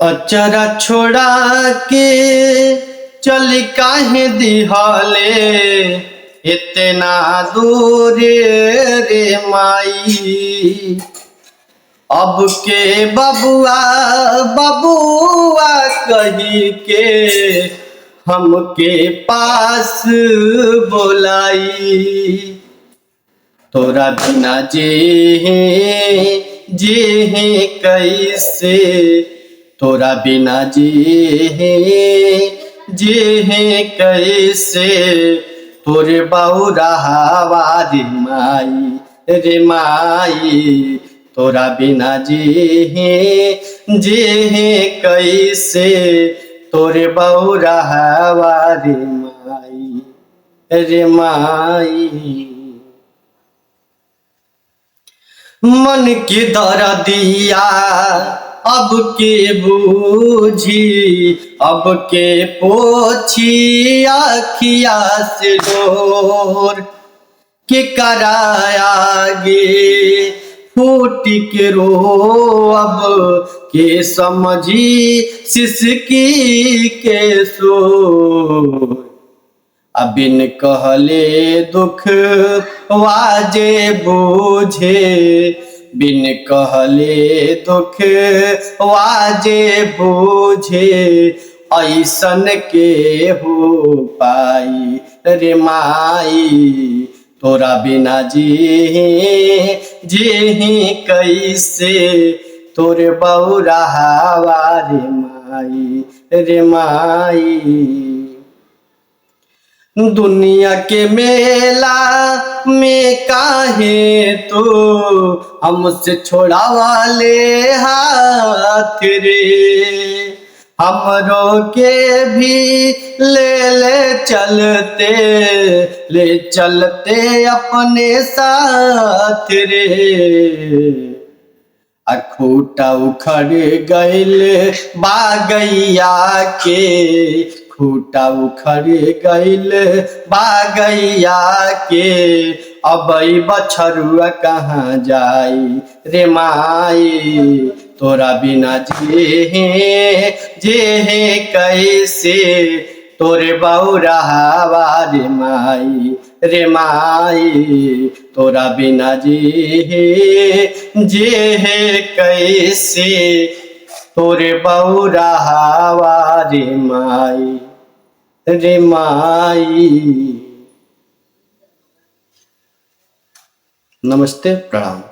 अचरा छोड़ा के चल काहे दिहले इतना दूर रे माई। अब के बबुआ बबुआ कही के हमके पास बोलाई। तोरा बिना जे कैसे, तोरा बिना जे कैसे, तोरे बहुरावा रे माई रे माई। तोरा बिना जे कैसे, तोरे बहुरावा रे माई रे माई। मन के दर्दिया अब के बूझी, अब के पोछी आखिया से डोर के करायागे फूट के रो। अब के समझी सिसकी के सो, बिन कहले दुख वाजे बूझे, बिन कहले दुख वाजे बूझे। ऐसन के हो पाई रे माई। तोरा बिना जे कैसे, तोरे बहुरावा रे माई रे माई। दुनिया के मेला में काहे तो हमसे छोड़ावा ले हाथ रे। हमरो के भी ले चलते अपने साथ रे। खूटा उखड़ गइल बागैया के, खूटा उखड़ गइल बागैया के। अब बछरुआ कहाँ जाई रे माई। तोरा बिना जे कैसे, तोरे बहुरावा रे माई रे माई। तोरा बिना जे कैसे, तोरे बहुरावा रे माई रे माई। नमस्ते, प्रणाम।